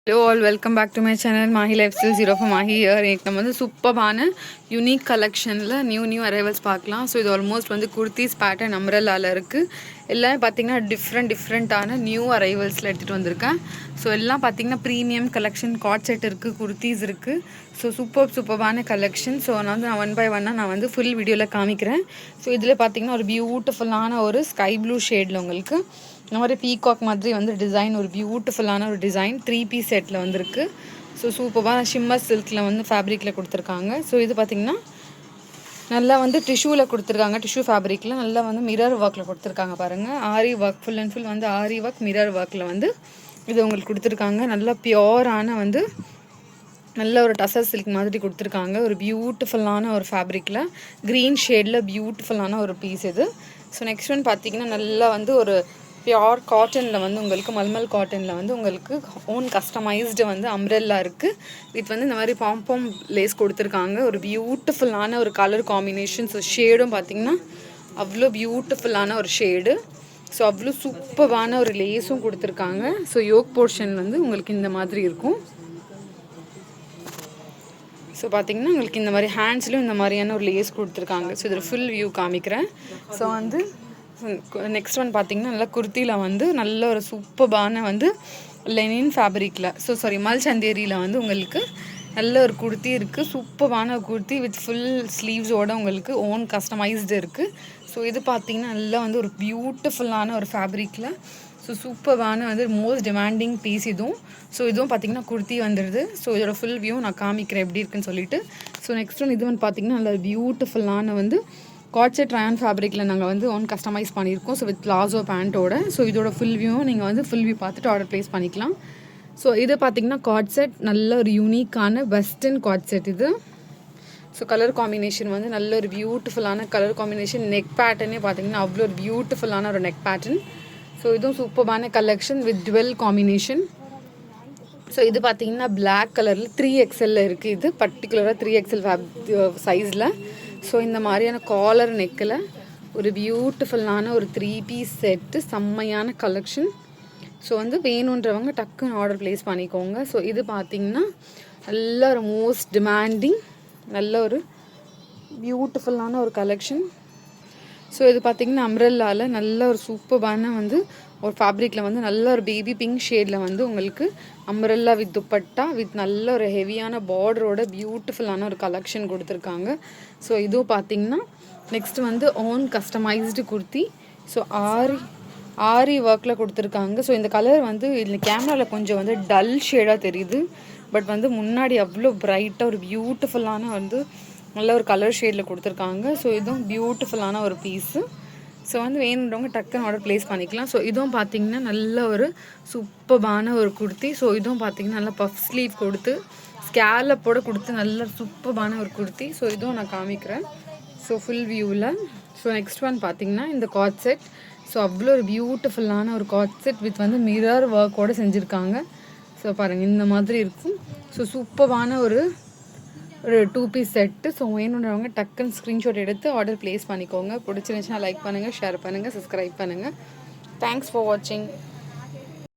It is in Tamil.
Hello all, welcome back to my channel Mahi Lifestyle 0 for Mahi here. இன்னைக்கு நம்ம வந்து சூப்பரான யூனிக் கலெக்ஷனில் நியூ அரைவல்ஸ் பார்க்கலாம். ஸோ இது ஆல்மோஸ்ட் வந்து குர்த்திஸ் பேட்டர்ன் அம்ரல்லாவில் இருக்குது. எல்லாம் பார்த்தீங்கன்னா டிஃப்ரெண்ட்டான நியூ அரைவல்ஸில் எடுத்துகிட்டு வந்திருக்கேன். ஸோ எல்லாம் பார்த்தீங்கன்னா ப்ரீமியம் கலெக்ஷன், காட் செட் இருக்குது, குர்த்திஸ் இருக்குது. ஸோ சூப்பரான கலெக்ஷன். ஸோ நான் ஒன் பை ஒன்னாக நான் வந்து ஃபுல் வீடியோவில் காமிக்கிறேன். ஸோ இதில் பார்த்தீங்கன்னா ஒரு பியூட்டிஃபுல்லான ஒரு ஸ்கை ப்ளூ ஷேடில் உங்களுக்கு இந்த மாதிரி பீகாக் மாதிரி வந்து டிசைன், ஒரு பியூட்டிஃபுல்லான ஒரு டிசைன் 3 பீஸ் செட்டில் வந்துருக்கு. ஸோ சூப்பராக ஷிம்மர் சில்கில் வந்து ஃபேப்ரிக்கில் கொடுத்துருக்காங்க. ஸோ இது பார்த்திங்கன்னா நல்லா வந்து டிஷ்யூவில் கொடுத்துருக்காங்க, டிஷ்யூ ஃபேப்ரிக்கில் நல்லா வந்து மிரர் ஒர்க்கில் கொடுத்துருக்காங்க பாருங்கள். ஆரி ஒர்க் ஃபுல் அண்ட் ஃபுல் வந்து ஆரி ஒர்க் மிரர் ஒர்க்கில் வந்து இது உங்களுக்கு கொடுத்துருக்காங்க. நல்லா பியோரான வந்து நல்ல ஒரு டசர் சில்க் மாதிரி கொடுத்துருக்காங்க. ஒரு பியூட்டிஃபுல்லான ஒரு ஃபேப்ரிக்கில் க்ரீன் ஷேடில் பியூட்டிஃபுல்லான ஒரு பீஸ் இது. ஸோ நெக்ஸ்ட் ஒன் பார்த்திங்கன்னா நல்லா வந்து ஒரு பியோர் காட்டனில் வந்து உங்களுக்கு மல்மல் காட்டனில் வந்து உங்களுக்கு ஓன் கஸ்டமைஸ்டு வந்து அம்ரெல்லா இருக்குது. இது வந்து இந்த மாதிரி பாம் லேஸ் கொடுத்துருக்காங்க. ஒரு பியூட்டிஃபுல்லான ஒரு கலர் காம்பினேஷன். ஸோ ஷேடும் பார்த்திங்கன்னா அவ்வளோ பியூட்டிஃபுல்லான ஒரு ஷேடு. ஸோ அவ்வளோ சூப்பரான ஒரு லேஸும் கொடுத்துருக்காங்க. ஸோ யோக் போர்ஷன் வந்து உங்களுக்கு இந்த மாதிரி இருக்கும். ஸோ பார்த்திங்கன்னா உங்களுக்கு இந்த மாதிரி ஹேண்ட்ஸ்லையும் இந்த மாதிரியான ஒரு லேஸ் கொடுத்துருக்காங்க. ஸோ இதில் ஃபுல் வியூ காமிக்கிறேன். ஸோ வந்து நெக்ஸ்ட் ஒன் பார்த்திங்கன்னா நல்லா குர்த்தியில் வந்து நல்ல ஒரு சூப்பரான வந்து லெனின் ஃபேப்ரிக்கில் மல் சந்தேரியில் வந்து உங்களுக்கு நல்ல ஒரு குர்த்தி இருக்குது. சூப்பரான குர்த்தி வித் ஃபுல் ஸ்லீவ்ஸோடு உங்களுக்கு ஓன் கஸ்டமைஸ்டு இருக்குது. ஸோ இது பார்த்திங்கன்னா நல்லா வந்து ஒரு பியூட்டிஃபுல்லான ஒரு ஃபேப்ரிக்கில் சூப்பரான வந்து மோஸ்ட் டிமாண்டிங் பீஸ் இதுவும். ஸோ இதுவும் பார்த்திங்கன்னா குர்த்தி வந்துடுது. ஸோ இதோட ஃபுல் வியூ நான் காமிக்கிறேன் எப்படி இருக்குன்னு சொல்லிட்டு. ஸோ நெக்ஸ்ட் ஒன் இது வந்து பார்த்திங்கன்னா நல்ல பியூட்டிஃபுல்லான வந்து காட் செட் ரயான் ஃபேப்ரிக்கில் நாங்கள் வந்து ஓன் கஸ்டமைஸ் பண்ணியிருக்கோம். ஸோ வித் பிளாசோ பேண்ட்டோட. ஸோ இதோட ஃபுல் வியூ நீங்கள் வந்து ஃபுல் வியூ பார்த்துட்டு ஆர்டர் ப்ளேஸ் பண்ணிக்கலாம். ஸோ இது பார்த்திங்கன்னா காட் செட் நல்ல ஒரு யூனிக்கான வெஸ்டர்ன் காட் செட் இது. ஸோ கலர் காம்பினேஷன் வந்து நல்ல ஒரு பியூட்டிஃபுல்லான கலர் காம்பினேஷன். நெக் பேட்டர்னே பார்த்திங்கன்னா அவ்வளோ ஒரு பியூட்டிஃபுல்லான ஒரு நெக் பேட்டர்ன். ஸோ இதுவும் சூப்பரான collection with twelve combination. So இது பார்த்திங்கன்னா பிளாக் கலரில் 3XL இருக்குது. இது பர்டிகுலராக 3XL சைஸில். ஸோ இந்த மாதிரியான காலர் நெக்கில் ஒரு பியூட்டிஃபுல்லான ஒரு 3 பீஸ் செட்டு, செம்மையான கலெக்ஷன். ஸோ வந்து வேணுன்றவங்க டக்குன்னு ஆர்டர் ப்ளேஸ் பண்ணிக்கோங்க. ஸோ இது பார்த்திங்கன்னா நல்ல ஒரு மோஸ்ட் டிமாண்டிங் நல்ல ஒரு பியூட்டிஃபுல்லான ஒரு கலெக்ஷன். ஸோ இது பார்த்திங்கன்னா அம்ரெல்லாவில் நல்ல ஒரு சூப்பரான வந்து ஒரு ஃபேப்ரிக்கில் வந்து நல்ல ஒரு பேபி பிங்க் ஷேடில் வந்து உங்களுக்கு அம்ரெல்லா வித் துப்பட்டா வித் நல்ல ஒரு ஹெவியான பார்டரோட பியூட்டிஃபுல்லான ஒரு கலெக்ஷன் கொடுத்துருக்காங்க. ஸோ இதுவும் பார்த்திங்கன்னா நெக்ஸ்ட் வந்து ஓன் கஸ்டமைஸ்டு குர்த்தி. ஸோ ஆரி ஒர்க்கில் கொடுத்துருக்காங்க. ஸோ இந்த கலர் வந்து இதில் கேமராவில் கொஞ்சம் வந்து டல் ஷேடாக தெரியுது. பட் வந்து முன்னாடி அவ்வளோ பிரைட்டாக ஒரு பியூட்டிஃபுல்லான வந்து நல்ல ஒரு கலர் ஷேடில் கொடுத்துருக்காங்க. ஸோ இதுவும் பியூட்டிஃபுல்லான ஒரு பீஸு. ஸோ வந்து வேணுன்றவங்க டக்குன்னு ஆர்டர் ப்ளேஸ் பண்ணிக்கலாம். ஸோ இதுவும் பார்த்திங்கன்னா நல்ல ஒரு சூப்பரான ஒரு குர்த்தி. ஸோ இதுவும் பார்த்திங்கன்னா நல்லா பஃப் ஸ்லீவ் கொடுத்து ஸ்கேலப்போடு கொடுத்து நல்ல சூப்பரான ஒரு குர்த்தி. ஸோ இதுவும் நான் காமிக்கிறேன். ஸோ ஃபுல் வியூவில். ஸோ நெக்ஸ்ட் ஒன் பார்த்திங்கன்னா இந்த காட் செட். ஸோ அவ்வளோ ஒரு பியூட்டிஃபுல்லான ஒரு காட் செட் வித் வந்து மிரர் ஒர்க்கோடு செஞ்சுருக்காங்க. ஸோ பாருங்கள் இந்த மாதிரி இருக்கும். ஸோ சூப்பரான ஒரு 2 பீஸ் செட்டு. ஸோ வேணுன்றவங்க டக்குன்னு ஸ்க்ரீன்ஷாட் எடுத்து ஆர்டர் ப்ளேஸ் பண்ணிக்கோங்க. பிடிச்சிருந்துச்சுன்னா லைக் பண்ணுங்கள், ஷேர் பண்ணுங்கள், சப்ஸ்கிரைப் பண்ணுங்கள். தேங்க்ஸ் ஃபார் வாட்சிங்.